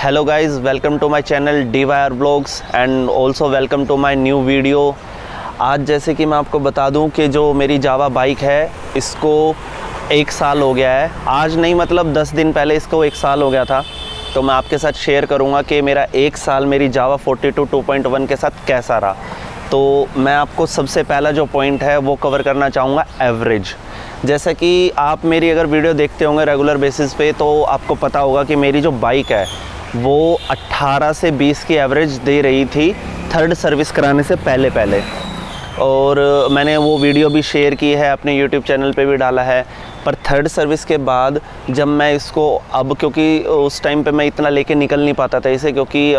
Hello guys, welcome to my channel DYR blogs and also welcome to my new video. आज जैसे कि मैं आपको बता दूं कि जो मेरी जावा बाइक है इसको 1 साल हो गया है। आज नहीं मतलब 10 दिन पहले इसको 1 साल हो गया था। तो मैं आपके साथ शेयर करूंगा कि मेरा 1 साल मेरी जावा 42 2.1 के साथ कैसा रहा। तो मैं आपको सबसे पहला जो पॉइंट है वो कवर करना चाहूँगा, एवरेज। जैसे कि आप मेरी अगर वीडियो देखते होंगे रेगुलर बेसिस पे तो आपको पता होगा कि मेरी जो बाइक है वो 18 से 20 की एवरेज दे रही थी थर्ड सर्विस कराने से पहले। और मैंने वो वीडियो भी शेयर की है, अपने यूट्यूब चैनल पे भी डाला है। पर थर्ड सर्विस के बाद जब मैं इसको अब, क्योंकि उस टाइम पे मैं इतना लेके निकल नहीं पाता था इसे, क्योंकि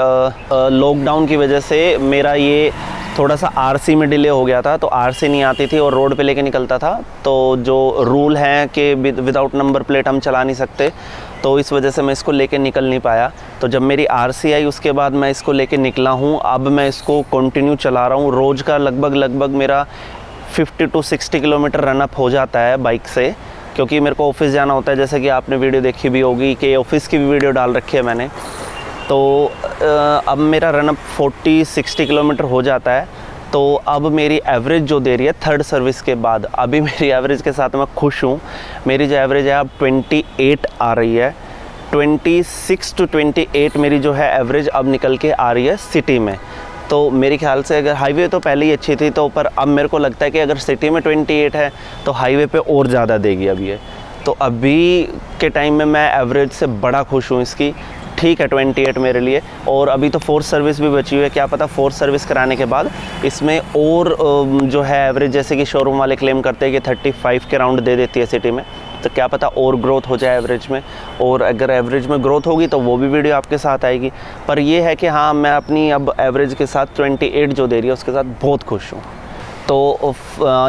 लॉकडाउन की वजह से मेरा ये थोड़ा सा आरसी में डिले हो गया था। तो आरसी नहीं आती थी और रोड पे लेके निकलता था। तो जो रूल हैं कि विदाउट नंबर प्लेट हम चला नहीं सकते, तो इस वजह से मैं इसको लेके निकल नहीं पाया। तो जब मेरी आरसी आई उसके बाद मैं इसको लेके निकला हूँ। अब मैं इसको कंटिन्यू चला रहा हूँ। रोज़ का लगभग मेरा 50 to 60 किलोमीटर रनअप हो जाता है बाइक से, क्योंकि मेरे को ऑफिस जाना होता है। जैसे कि आपने वीडियो देखी भी होगी कि ऑफिस की भी वीडियो डाल रखी है मैंने। तो अब मेरा रनअप 40-60 किलोमीटर हो जाता है। तो अब मेरी एवरेज जो दे रही है थर्ड सर्विस के बाद, अभी मेरी एवरेज के साथ मैं खुश हूँ। मेरी जो एवरेज है अब 28 आ रही है। 26 to 28 मेरी जो है एवरेज अब निकल के आ रही है सिटी में। तो मेरे ख्याल से अगर हाईवे तो पहले ही अच्छी थी, तो पर अब मेरे को लगता है कि अगर सिटी में 28 है तो हाईवे पे और ज़्यादा देगी अभी ये। तो अभी के टाइम में मैं एवरेज से बड़ा खुश हूँ इसकी। ठीक है 28 मेरे लिए। और अभी तो फोर्थ सर्विस भी बची हुई है, क्या पता फोर्थ सर्विस कराने के बाद इसमें और जो है एवरेज, जैसे कि शोरूम वाले क्लेम करते हैं कि 35 के राउंड दे देती है सिटी में, तो क्या पता और ग्रोथ हो जाए एवरेज में। और अगर एवरेज में ग्रोथ होगी तो वो भी वीडियो आपके साथ आएगी। पर ये है कि हाँ, मैं अपनी अब एवरेज के साथ 28 जो दे रही है उसके साथ बहुत खुश हूँ। तो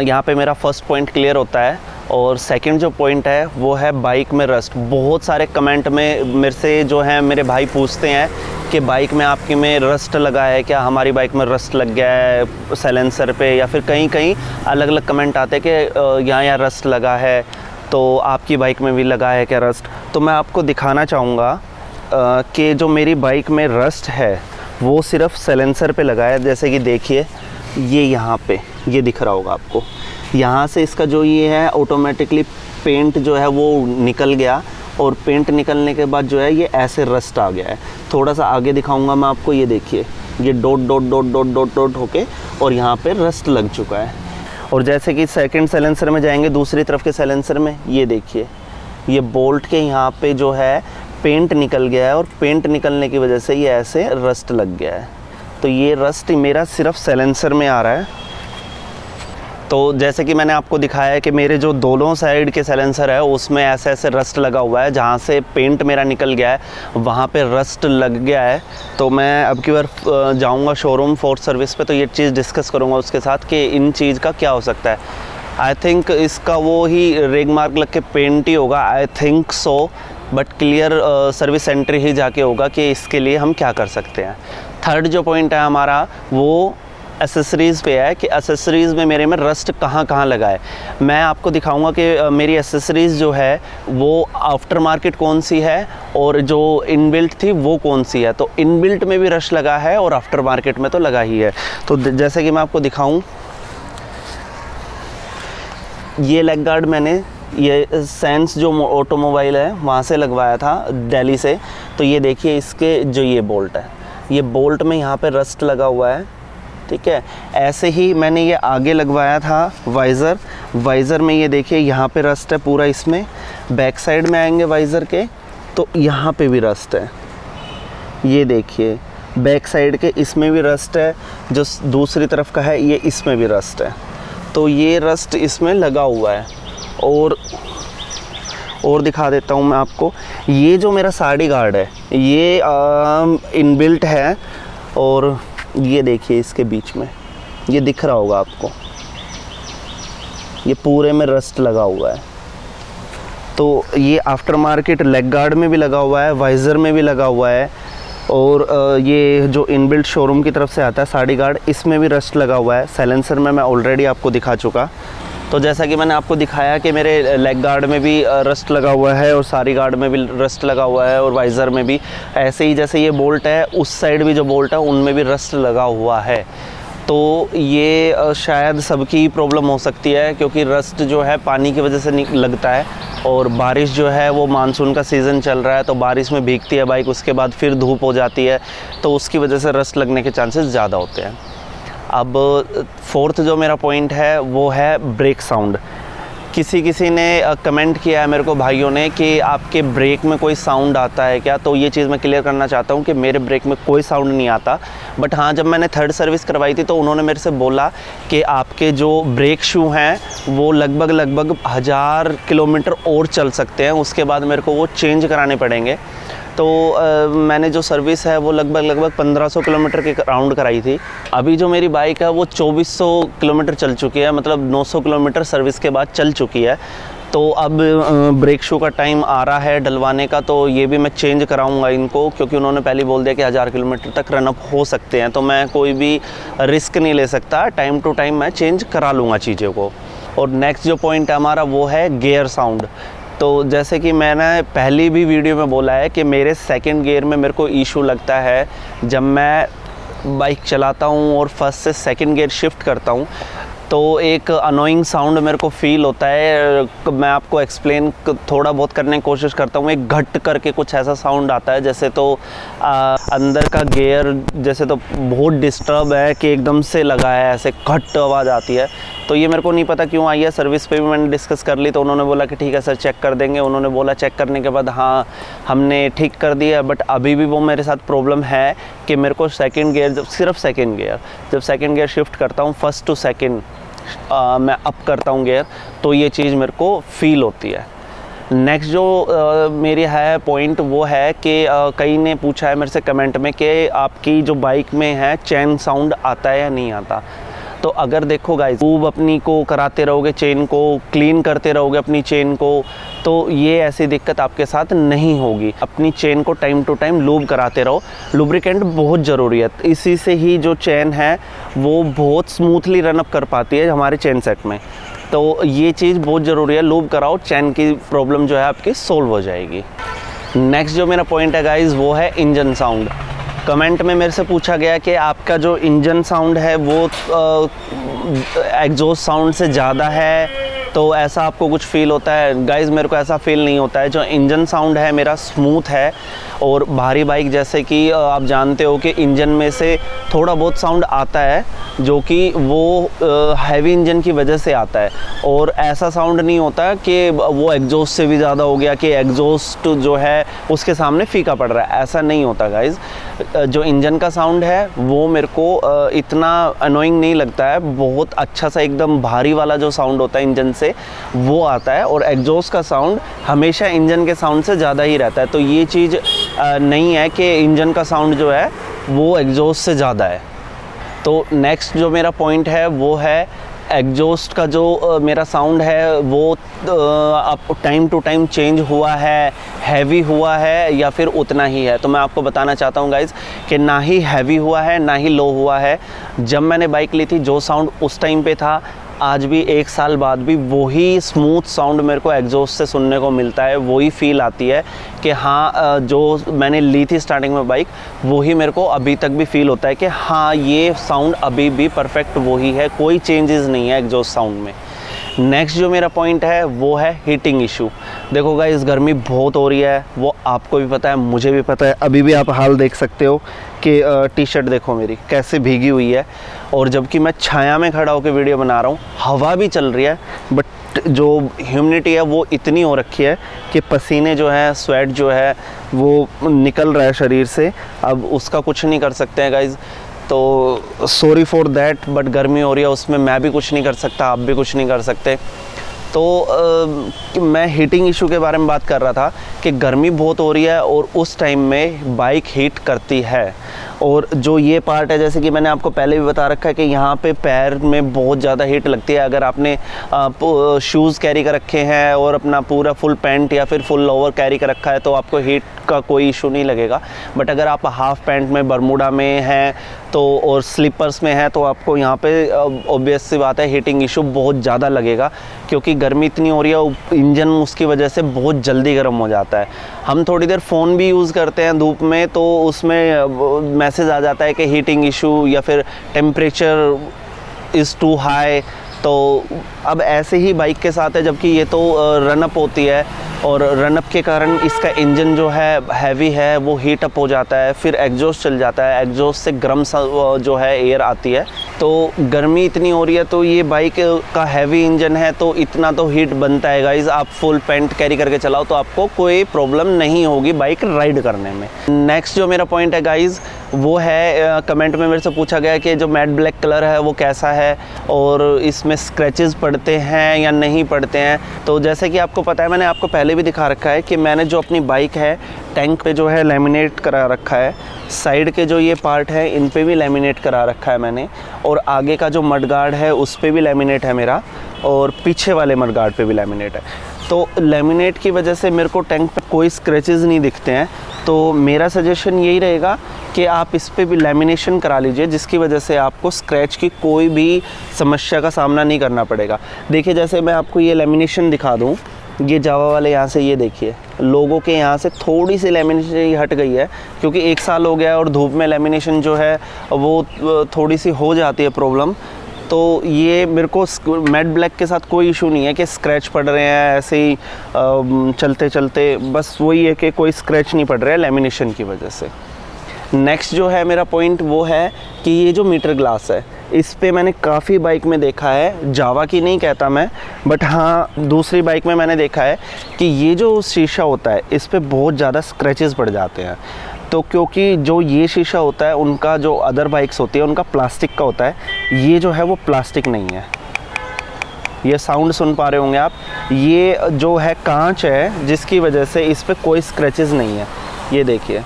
यहाँ पे मेरा फर्स्ट पॉइंट क्लियर होता है। और सेकंड जो पॉइंट है वो है बाइक में रस्ट। बहुत सारे कमेंट में मेरे से जो है मेरे भाई पूछते हैं कि बाइक में आपकी में रस्ट लगा है क्या, हमारी बाइक में रस्ट लग गया है साइलेंसर पे, या फिर कहीं अलग अलग कमेंट आते हैं कि यहाँ रस्ट लगा है, तो आपकी बाइक में भी लगा है क्या रस्ट। तो मैं आपको दिखाना चाहूँगा कि जो मेरी बाइक में रस्ट है वो सिर्फ साइलेंसर पे लगा है। जैसे कि देखिए ये यहाँ पे ये दिख रहा होगा आपको, यहाँ से इसका जो ये है ऑटोमेटिकली पेंट जो है वो निकल गया। और पेंट निकलने के बाद जो है ये ऐसे रस्ट आ गया है। थोड़ा सा आगे दिखाऊंगा मैं आपको, ये देखिए ये डॉट होके और यहाँ पे रस्ट लग चुका है। और जैसे कि सेकंड साइलेंसर में जाएंगे, दूसरी तरफ के साइलेंसर में, ये देखिए ये बोल्ट के यहाँ पे जो है पेंट निकल गया है और पेंट निकलने की वजह से ये ऐसे रस्ट लग गया है। तो ये रस्ट मेरा सिर्फ साइलेंसर में आ रहा है। तो जैसे कि मैंने आपको दिखाया है कि मेरे जो दोनों साइड के साइलेंसर है उसमें ऐसे रस्ट लगा हुआ है। जहाँ से पेंट मेरा निकल गया है वहाँ पे रस्ट लग गया है। तो मैं अब की बार जाऊँगा शोरूम फोर्थ सर्विस पे, तो ये चीज़ डिस्कस करूँगा उसके साथ कि इन चीज़ का क्या हो सकता है। आई थिंक इसका वो ही रेग मार्क लग के पेंट ही होगा, I think so. But clear service centre ही जाके होगा कि इसके लिए हम क्या कर सकते हैं। थर्ड जो पॉइंट है हमारा वो एसेसरीज़ पे है कि एसेसरीज़ में मेरे में रस्ट कहाँ लगा है। मैं आपको दिखाऊंगा कि मेरी एसेसरीज़ जो है वो आफ्टर मार्केट कौन सी है और जो इनबिल्ट थी वो कौन सी है। तो इनबिल्ट में भी रस्ट लगा है और आफ्टर मार्केट में तो लगा ही है। तो जैसे कि मैं आपको दिखाऊं, ये लेग गार्ड मैंने ये सेंस जो ऑटोमोबाइल है वहाँ से लगवाया था दिल्ली से। तो ये देखिए इसके जो ये बोल्ट है, ये बोल्ट में यहाँ पे रस्ट लगा हुआ है, ठीक है। ऐसे ही मैंने ये आगे लगवाया था वाइज़र में, ये देखिए यहाँ पे रस्ट है पूरा। इसमें बैक साइड में आएंगे वाइज़र के तो यहाँ पे भी रस्ट है, ये देखिए बैक साइड के इसमें भी रस्ट है। जो दूसरी तरफ का है ये इसमें भी रस्ट है। तो ये रस्ट इसमें लगा हुआ है। और दिखा देता हूँ मैं आपको, ये जो मेरा साइड गार्ड है ये इनबिल्ट है। और ये देखिए इसके बीच में ये दिख रहा होगा आपको, ये पूरे में रस्ट लगा हुआ है। तो ये आफ्टर मार्केट लेग गार्ड में भी लगा हुआ है, वाइज़र में भी लगा हुआ है। और ये जो इनबिल्ट शोरूम की तरफ से आता है साइड गार्ड, इसमें भी रस्ट लगा हुआ है। साइलेंसर में मैं ऑलरेडी आपको दिखा चुका। तो जैसा कि मैंने आपको दिखाया कि मेरे लेग गार्ड में भी रस्ट लगा हुआ है और सारी गार्ड में भी रस्ट लगा हुआ है और वाइज़र में भी ऐसे ही जैसे ये बोल्ट है उस साइड भी जो बोल्ट है उनमें भी रस्ट लगा हुआ है। तो ये शायद सबकी प्रॉब्लम हो सकती है, क्योंकि रस्ट जो है पानी की वजह से लगता है और बारिश जो है वो मानसून का सीज़न चल रहा है, तो बारिश में भीगती है बाइक, उसके बाद फिर धूप हो जाती है, तो उसकी वजह से रस्ट लगने के चांसेस ज़्यादा होते हैं। अब फोर्थ जो मेरा पॉइंट है वो है ब्रेक साउंड। किसी ने कमेंट किया है मेरे को भाइयों ने कि आपके ब्रेक में कोई साउंड आता है क्या, तो ये चीज़ मैं क्लियर करना चाहता हूँ कि मेरे ब्रेक में कोई साउंड नहीं आता। बट हाँ, जब मैंने थर्ड सर्विस करवाई थी तो उन्होंने मेरे से बोला कि आपके जो ब्रेक शू हैं वो लगभग 1000 किलोमीटर और चल सकते हैं, उसके बाद मेरे को वो चेंज कराने पड़ेंगे। तो मैंने जो सर्विस है वो लगभग 1500 किलोमीटर के राउंड कराई थी। अभी जो मेरी बाइक है वो 2400 किलोमीटर चल चुकी है, मतलब 900 किलोमीटर सर्विस के बाद चल चुकी है। तो अब ब्रेक शू का टाइम आ रहा है डलवाने का, तो ये भी मैं चेंज कराऊंगा इनको, क्योंकि उन्होंने पहले बोल दिया कि 1000 किलोमीटर तक रनअप हो सकते हैं, तो मैं कोई भी रिस्क नहीं ले सकता, टाइम टू टाइम मैं चेंज करा लूँगा चीज़ों को। और नेक्स्ट जो पॉइंट है हमारा वो है गियर साउंड। तो जैसे कि मैंने पहली भी वीडियो में बोला है कि मेरे सेकंड गियर में मेरे को इशू लगता है जब मैं बाइक चलाता हूँ और फर्स्ट से सेकंड गियर शिफ्ट करता हूँ, तो एक अनोइंग साउंड मेरे को फ़ील होता है। मैं आपको एक्सप्लेन थोड़ा बहुत करने की कोशिश करता हूँ। एक घट करके कुछ ऐसा साउंड आता है, जैसे तो अंदर का गियर जैसे तो बहुत डिस्टर्ब है कि एकदम से लगा है, ऐसे घट आवाज़ आती है। तो ये मेरे को नहीं पता क्यों आई है। सर्विस पे भी मैंने डिस्कस कर ली, तो उन्होंने बोला कि ठीक है सर चेक कर देंगे। उन्होंने बोला चेक करने के बाद हाँ हमने ठीक कर दिया, बट अभी भी वो मेरे साथ प्रॉब्लम है कि मेरे को सेकंड गियर जब सेकंड गियर शिफ्ट करता हूँ फर्स्ट टू सेकंड मैं अप करता हूँ गियर, तो ये चीज़ मेरे को फील होती है। नेक्स्ट जो मेरी है पॉइंट वो है कि कई ने पूछा है मेरे से कमेंट में कि आपकी जो बाइक में है चेन साउंड आता है या नहीं आता। तो अगर देखो गाइस, लूब अपनी को कराते रहोगे, चेन को क्लीन करते रहोगे अपनी चेन को, तो ये ऐसी दिक्कत आपके साथ नहीं होगी। अपनी चेन को टाइम टू टाइम लूब कराते रहो। लुब्रिकेंट बहुत ज़रूरी है, इसी से ही जो चेन है वो बहुत स्मूथली रनअप कर पाती है हमारे चेन सेट में। तो ये चीज़ बहुत ज़रूरी है, लूब कराओ, चेन की प्रॉब्लम जो है आपकी सोल्व हो जाएगी। नेक्स्ट जो मेरा पॉइंट है गाइस वो है इंजन साउंड। कमेंट में मेरे से पूछा गया कि आपका जो इंजन साउंड है वो एग्जॉस्ट साउंड से ज़्यादा है, तो ऐसा आपको कुछ फ़ील होता है? गाइज़ मेरे को ऐसा फ़ील नहीं होता है। जो इंजन साउंड है मेरा स्मूथ है, और भारी बाइक जैसे कि आप जानते हो कि इंजन में से थोड़ा बहुत साउंड आता है जो कि वो हैवी इंजन की वजह से आता है, और ऐसा साउंड नहीं होता कि वो एग्जॉस्ट से भी ज़्यादा हो गया कि एग्जॉस्ट जो है उसके सामने फीका पड़ रहा है, ऐसा नहीं होता गाइज़। जो इंजन का साउंड है वो मेरे को इतना अनोइंग नहीं लगता है, बहुत अच्छा सा एकदम भारी वाला जो साउंड होता है इंजन से वो आता है, और एग्जॉस्ट का साउंड हमेशा इंजन के साउंड से ज़्यादा ही रहता है। तो ये चीज़ नहीं है कि इंजन का साउंड जो है वो एग्जॉस्ट से ज़्यादा है। तो नेक्स्ट जो मेरा पॉइंट है वो है एग्जॉस्ट का जो मेरा साउंड है वो अब टाइम टू टाइम चेंज हुआ है, हैवी हुआ है या फिर उतना ही है। तो मैं आपको बताना चाहता हूँ गाइज़ कि ना ही हैवी हुआ है ना ही लो हुआ है। जब मैंने बाइक ली थी जो साउंड उस टाइम पे था, आज भी 1 साल बाद भी वही स्मूथ साउंड मेरे को एग्जॉस्ट से सुनने को मिलता है, वही फील आती है कि हाँ जो मैंने ली थी स्टार्टिंग में बाइक वही मेरे को अभी तक भी फील होता है कि हाँ ये साउंड अभी भी परफेक्ट वही है, कोई चेंजेस नहीं है एग्जॉस्ट साउंड में। नेक्स्ट जो मेरा पॉइंट है वो है हीटिंग इशू। देखो गाइस गर्मी बहुत हो रही है, वो आपको भी पता है मुझे भी पता है। अभी भी आप हाल देख सकते हो कि टी शर्ट देखो मेरी कैसे भीगी हुई है, और जबकि मैं छाया में खड़ा होकर वीडियो बना रहा हूँ, हवा भी चल रही है, बट जो ह्यूमिडिटी है वो इतनी हो रखी है कि पसीने जो है, स्वेट जो है वो निकल रहा है शरीर से। अब उसका कुछ नहीं कर सकते हैं गाइज़, तो सॉरी फॉर दैट, बट गर्मी हो रही है उसमें मैं भी कुछ नहीं कर सकता, आप भी कुछ नहीं कर सकते। तो मैं हीटिंग इशू के बारे में बात कर रहा था कि गर्मी बहुत हो रही है और उस टाइम में बाइक हीट करती है, और जो ये पार्ट है, जैसे कि मैंने आपको पहले भी बता रखा है कि यहाँ पे पैर में बहुत ज़्यादा हीट लगती है। अगर आपने शूज़ कैरी कर रखे हैं और अपना पूरा फुल पैंट या फिर फुल लोअर कैरी कर रखा है तो आपको हीट का कोई इशू नहीं लगेगा। बट अगर आप हाफ पैंट में, बरमूडा में हैं तो और स्लीपर्स में है तो आपको यहाँ पे ऑब्वियस सी बात है हीटिंग इशू बहुत ज़्यादा लगेगा, क्योंकि गर्मी इतनी हो रही है, इंजन उसकी वजह से बहुत जल्दी गर्म हो जाता है। हम थोड़ी देर फ़ोन भी यूज़ करते हैं धूप में तो उसमें मैसेज आ जाता है कि हीटिंग इशू या फिर टेम्परेचर इज़ टू हाई। तो अब ऐसे ही बाइक के साथ है, जबकि ये तो रनअप होती है और रनअप के कारण इसका इंजन जो है हैवी है वो हीट अप हो जाता है, फिर एग्जॉस्ट चल जाता है, एग्जॉस्ट से गर्म जो है एयर आती है। तो गर्मी इतनी हो रही है तो ये बाइक का हैवी इंजन है तो इतना तो हीट बनता है गाइज़। आप फुल पैंट कैरी करके चलाओ तो आपको कोई प्रॉब्लम नहीं होगी बाइक राइड करने में। नेक्स्ट जो मेरा पॉइंट है गाइज़ वो है, कमेंट में मेरे से पूछा गया कि जो मैट ब्लैक कलर है वो कैसा है और इसमें स्क्रैचेस पड़ते हैं या नहीं पड़ते हैं। तो जैसे कि आपको पता है, मैंने आपको पहले भी दिखा रखा है कि मैंने जो अपनी बाइक है टैंक पे जो है लैमिनेट करा रखा है, साइड के जो ये पार्ट है इन पे भी लैमिनेट करा रखा है मैंने, और आगे का जो मडगार्ड है उस पे भी लैमिनेट है मेरा, और पीछे वाले मडगार्ड पे भी लैमिनेट है। तो लैमिनेट की वजह से मेरे को टैंक पे कोई स्क्रैचेस नहीं दिखते हैं। तो मेरा सजेशन यही रहेगा कि आप इस पे भी लैमिनेशन करा लीजिए, जिसकी वजह से आपको स्क्रैच की कोई भी समस्या का सामना नहीं करना पड़ेगा। देखिए, जैसे मैं आपको ये लैमिनेशन दिखा दूँ, ये जावा वाले यहाँ से ये देखिए लोगों के यहाँ से थोड़ी सी लैमिनेशन हट गई है, क्योंकि 1 साल हो गया है और धूप में लैमिनेशन जो है वो थोड़ी सी हो जाती है प्रॉब्लम। तो ये मेरे को मैट ब्लैक के साथ कोई इशू नहीं है कि स्क्रैच पड़ रहे हैं ऐसे ही चलते चलते, बस वही है कि कोई स्क्रैच नहीं पड़ रहा है लैमिनेशन की वजह से। नेक्स्ट जो है मेरा पॉइंट वो है कि ये जो मीटर ग्लास है इस पे मैंने काफ़ी बाइक में देखा है, जावा की नहीं कहता मैं, बट हाँ दूसरी बाइक में मैंने देखा है कि ये जो शीशा होता है इस पे बहुत ज़्यादा स्क्रैचेस पड़ जाते हैं। तो क्योंकि जो ये शीशा होता है उनका जो अदर बाइक्स होती है उनका प्लास्टिक का होता है, ये जो है वो प्लास्टिक नहीं है। ये साउंड सुन पा रहे होंगे आप, ये जो है कांच है जिसकी वजह से इस पे कोई स्क्रैचेस नहीं है। ये देखिए,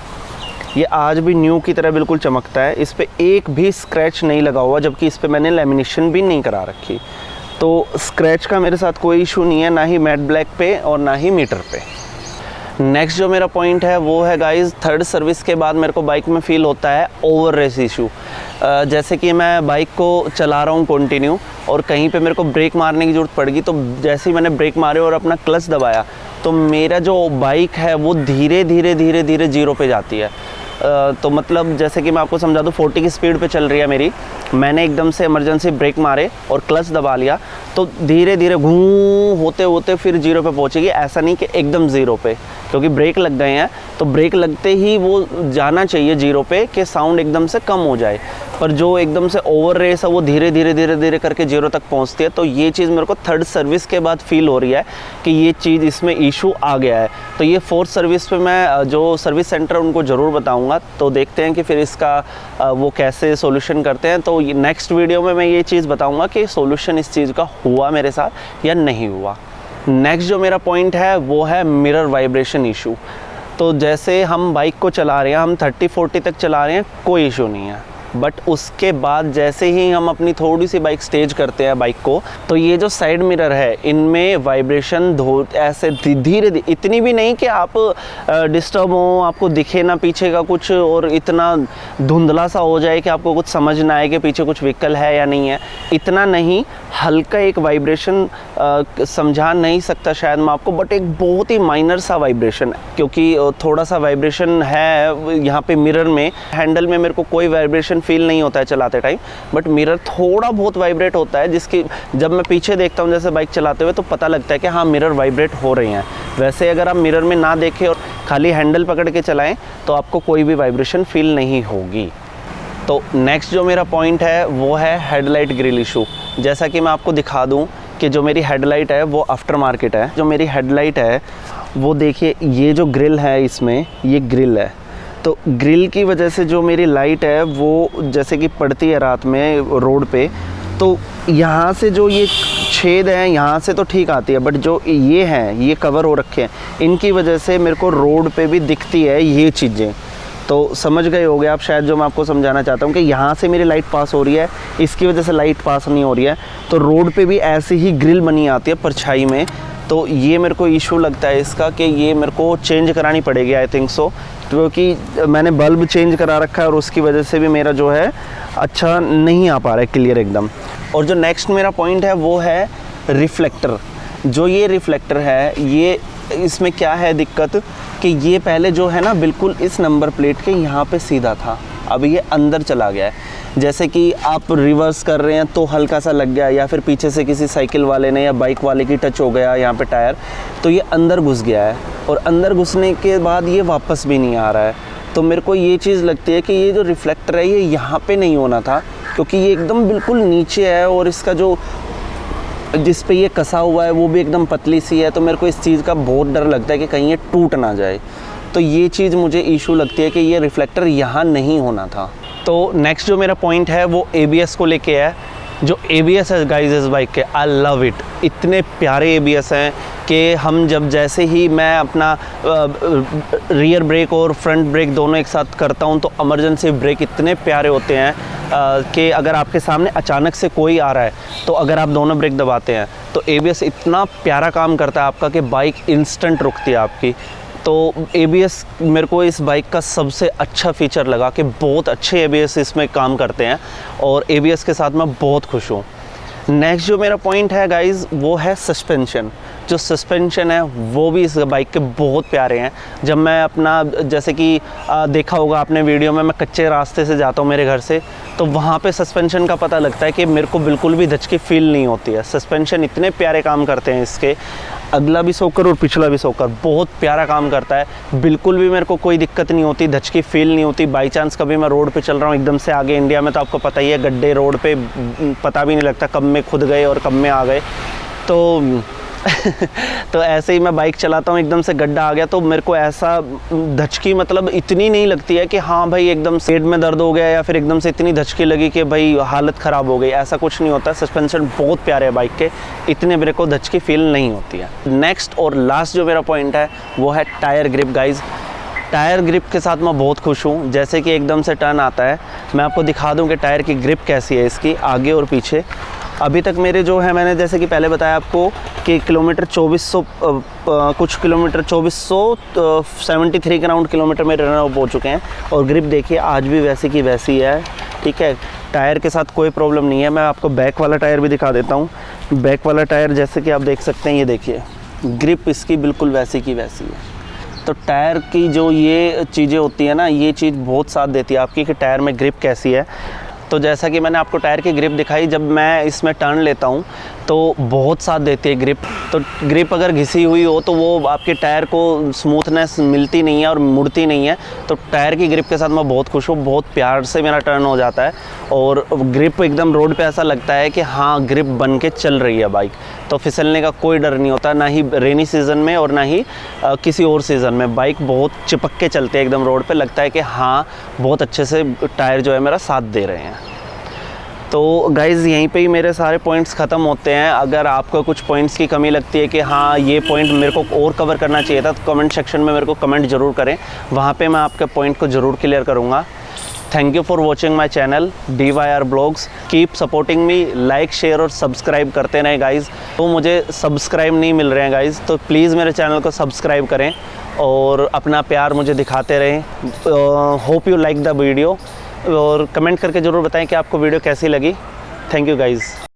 ये आज भी न्यू की तरह बिल्कुल चमकता है, इस पे एक भी स्क्रैच नहीं लगा हुआ, जबकि इस पे मैंने लैमिनेशन भी नहीं करा रखी। तो स्क्रैच का मेरे साथ कोई इशू नहीं है, ना ही मैट ब्लैक पे और ना ही मीटर पे। नेक्स्ट जो मेरा पॉइंट है वो है गाइज़, थर्ड सर्विस के बाद मेरे को बाइक में फ़ील होता है ओवर रेस इशू। जैसे कि मैं बाइक को चला रहा हूँ कंटिन्यू और कहीं पे मेरे को ब्रेक मारने की ज़रूरत पड़ेगी, तो जैसे ही मैंने ब्रेक मारे और अपना क्लच दबाया तो मेरा जो बाइक है वो धीरे धीरे जीरो पे जाती है। तो मतलब जैसे कि मैं आपको समझा दूँ, 40 की स्पीड पे चल रही है मेरी, मैंने एकदम से इमरजेंसी ब्रेक मारे और क्लच दबा लिया तो धीरे धीरे घूम होते होते फिर जीरो पे पहुंचेगी। ऐसा नहीं कि एकदम ज़ीरो पे, क्योंकि ब्रेक लग गए हैं तो ब्रेक लगते ही वो जाना चाहिए जीरो पे कि साउंड एकदम से कम हो जाए, पर जो एकदम से ओवर रेस है वो धीरे धीरे करके जीरो तक पहुंचती है। तो ये चीज़ मेरे को थर्ड सर्विस के बाद फील हो रही है कि ये चीज़ इसमें इशू आ गया है। तो ये फोर्थ सर्विस पे मैं जो सर्विस सेंटर उनको ज़रूर बताऊँगा, तो देखते हैं कि फिर इसका वो कैसे सोल्यूशन करते हैं। तो नेक्स्ट वीडियो में मैं ये चीज़ बताऊँगा कि सोल्यूशन इस चीज़ का हुआ मेरे साथ या नहीं हुआ। नेक्स्ट जो मेरा पॉइंट है वो है मिरर वाइब्रेशन इशू। तो जैसे हम बाइक को चला रहे हैं, हम 30-40 तक चला रहे हैं, कोई इशू नहीं है, बट उसके बाद जैसे ही हम अपनी थोड़ी सी बाइक स्टेज करते हैं बाइक को, तो ये जो साइड मिरर है इनमें वाइब्रेशन ऐसे धीरे इतनी भी नहीं कि आप डिस्टर्ब हो, आपको दिखे ना पीछे का कुछ और इतना धुंधला सा हो जाए कि आपको कुछ समझ ना आए कि पीछे कुछ व्हीकल है या नहीं है, इतना नहीं, हल्का एक वाइब्रेशन समझा नहीं सकता शायद मैं आपको, बट एक बहुत ही माइनर सा वाइब्रेशन, क्योंकि थोड़ा सा वाइब्रेशन है यहाँ पे मिरर में। हैंडल में मेरे को कोई वाइब्रेशन फील नहीं होता है चलाते टाइम, बट मिरर थोड़ा बहुत वाइब्रेट होता है, जिसकी जब मैं पीछे देखता हूँ जैसे बाइक चलाते हुए तो पता लगता है कि हाँ मिरर वाइब्रेट हो रही हैं। वैसे अगर आप मिरर में ना देखें और खाली हैंडल पकड़ के चलाएं तो आपको कोई भी वाइब्रेशन फील नहीं होगी। तो नेक्स्ट जो मेरा पॉइंट है वो है हेडलाइट ग्रिल इशू। जैसा कि मैं आपको दिखा दूं कि जो मेरी हेडलाइट है वो आफ्टर मार्केट है। जो मेरी हेडलाइट है वो देखिए, ये जो ग्रिल है इसमें ये ग्रिल है, तो ग्रिल की वजह से जो मेरी लाइट है वो जैसे कि पड़ती है रात में रोड पे, तो यहाँ से जो ये छेद है यहाँ से तो ठीक आती है, बट जो ये हैं ये कवर हो रखे हैं, इनकी वजह से मेरे को रोड पे भी दिखती है ये चीज़ें। तो समझ गए होगे आप शायद जो मैं आपको समझाना चाहता हूँ कि यहाँ से मेरी लाइट पास हो रही है, इसकी वजह से लाइट पास नहीं हो रही है, तो रोड पे भी ऐसे ही ग्रिल बनी आती है परछाई में। तो ये मेरे को इशू लगता है इसका कि ये मेरे को चेंज करानी पड़ेगी आई थिंक सो, क्योंकि मैंने बल्ब चेंज करा रखा है और उसकी वजह से भी मेरा जो है अच्छा नहीं आ पा रहा है क्लियर एकदम। और जो नेक्स्ट मेरा पॉइंट है वो है रिफ्लेक्टर। जो ये रिफ्लेक्टर है, ये इसमें क्या है दिक्कत कि ये पहले जो है ना बिल्कुल इस नंबर प्लेट के यहाँ पे सीधा था, अब ये अंदर चला गया है। जैसे कि आप रिवर्स कर रहे हैं तो हल्का सा लग गया, या फिर पीछे से किसी साइकिल वाले ने या बाइक वाले की टच हो गया यहाँ पे टायर, तो ये अंदर घुस गया है और अंदर घुसने के बाद ये वापस भी नहीं आ रहा है। तो मेरे को ये चीज़ लगती है कि ये जो रिफ्लेक्टर है ये यहाँ पे नहीं होना था, क्योंकि ये एकदम बिल्कुल नीचे है और इसका जो जिस पे ये कसा हुआ है वो भी एकदम पतली सी है। तो मेरे को इस चीज़ का बहुत डर लगता है कि कहीं ये टूट ना जाए। तो ये चीज़ मुझे इशू लगती है कि ये रिफ्लेक्टर यहाँ नहीं होना था। तो नेक्स्ट जो मेरा पॉइंट है वो ABS को लेके है। जो ABS है गाइस इस बाइक के, आई लव इट। इतने प्यारे ABS हैं कि हम जब जैसे ही मैं अपना रियर ब्रेक और फ्रंट ब्रेक दोनों एक साथ करता हूं तो इमरजेंसी ब्रेक इतने प्यारे होते हैं कि अगर आपके सामने अचानक से कोई आ रहा है तो अगर आप दोनों ब्रेक दबाते हैं तो ABS इतना प्यारा काम करता है आपका कि बाइक इंस्टेंट रुकती है आपकी। तो ABS मेरे को इस बाइक का सबसे अच्छा फ़ीचर लगा कि बहुत अच्छे ABS इसमें काम करते हैं और ABS के साथ मैं बहुत खुश हूँ। नेक्स्ट जो मेरा पॉइंट है गाइज़ वो है सस्पेंशन। जो सस्पेंशन है वो भी इस बाइक के बहुत प्यारे हैं। जब मैं अपना जैसे कि देखा होगा आपने वीडियो में, मैं कच्चे रास्ते से जाता हूँ मेरे घर से, तो वहाँ पे सस्पेंशन का पता लगता है कि मेरे को बिल्कुल भी धचकी फील नहीं होती है। सस्पेंशन इतने प्यारे काम करते हैं इसके, अगला भी सोकर और पिछला भी सोकर बहुत प्यारा काम करता है। बिल्कुल भी मेरे को कोई दिक्कत नहीं होती, धचकी फील नहीं होती। बाई चांस कभी मैं रोड पे चल रहा हूँ एकदम से आगे, इंडिया में तो आपको पता ही है गड्ढे रोड पे पता भी नहीं लगता कब में खुद गए और कब में आ गए। तो तो ऐसे ही मैं बाइक चलाता हूँ, एकदम से गड्ढा आ गया तो मेरे को ऐसा धचकी मतलब इतनी नहीं लगती है कि हाँ भाई एकदम पेट में दर्द हो गया या फिर एकदम से इतनी धचकी लगी कि भाई हालत ख़राब हो गई, ऐसा कुछ नहीं होता। सस्पेंशन बहुत प्यारे है बाइक के, इतने मेरे को धचकी फील नहीं होती है। नेक्स्ट और लास्ट जो मेरा पॉइंट है वो है tyre grip guys. Tyre grip के साथ मैं बहुत खुश हूँ। जैसे कि एकदम से टर्न आता है, मैं आपको दिखा दूँ कि टायर की ग्रिप कैसी है इसकी आगे और पीछे। अभी तक मेरे जो है, मैंने जैसे कि पहले बताया आपको कि किलोमीटर 2400 कुछ किलोमीटर 2473 अराउंड किलोमीटर मेरे रन अप हो चुके हैं और ग्रिप देखिए आज भी वैसी की वैसी है। ठीक है, टायर के साथ कोई प्रॉब्लम नहीं है। मैं आपको बैक वाला टायर भी दिखा देता हूँ। बैक वाला टायर जैसे कि आप देख सकते हैं, ये देखिए ग्रिप इसकी बिल्कुल वैसी की वैसी है। तो टायर की जो ये चीज़ें होती है ना, ये चीज़ बहुत साथ देती है आपकी कि टायर में ग्रिप कैसी है। तो जैसा कि मैंने आपको टायर की ग्रिप दिखाई, जब मैं इसमें टर्न लेता हूँ तो बहुत साथ देती है ग्रिप। तो ग्रिप अगर घिसी हुई हो तो वो आपके टायर को स्मूथनेस मिलती नहीं है और मुड़ती नहीं है। तो टायर की ग्रिप के साथ मैं बहुत खुश हूँ, बहुत प्यार से मेरा टर्न हो जाता है और ग्रिप एकदम रोड पे ऐसा लगता है कि हाँ ग्रिप बन के चल रही है बाइक। तो फिसलने का कोई डर नहीं होता, ना ही रेनी सीज़न में और ना ही किसी और सीज़न में। बाइक बहुत चिपक के चलते हैं एकदम रोड पे, लगता है कि हाँ बहुत अच्छे से टायर जो है मेरा साथ दे रहे हैं। तो गाइज़ यहीं पे ही मेरे सारे पॉइंट्स ख़त्म होते हैं। अगर आपको कुछ पॉइंट्स की कमी लगती है कि हाँ ये पॉइंट मेरे को और कवर करना चाहिए था, तो कमेंट सेक्शन में मेरे को कमेंट ज़रूर करें, वहाँ पे मैं आपके पॉइंट को ज़रूर क्लियर करूँगा। Thank you for watching my channel DYR blogs. Keep supporting me, like share और सब्सक्राइब करते रहें गाइज़। तो मुझे सब्सक्राइब नहीं मिल रहे हैं गाइज़, तो प्लीज़ मेरे चैनल को सब्सक्राइब करें और अपना प्यार मुझे दिखाते रहें। Hope you like the video और कमेंट करके ज़रूर बताएं कि आपको वीडियो कैसी लगी। Thank you guys.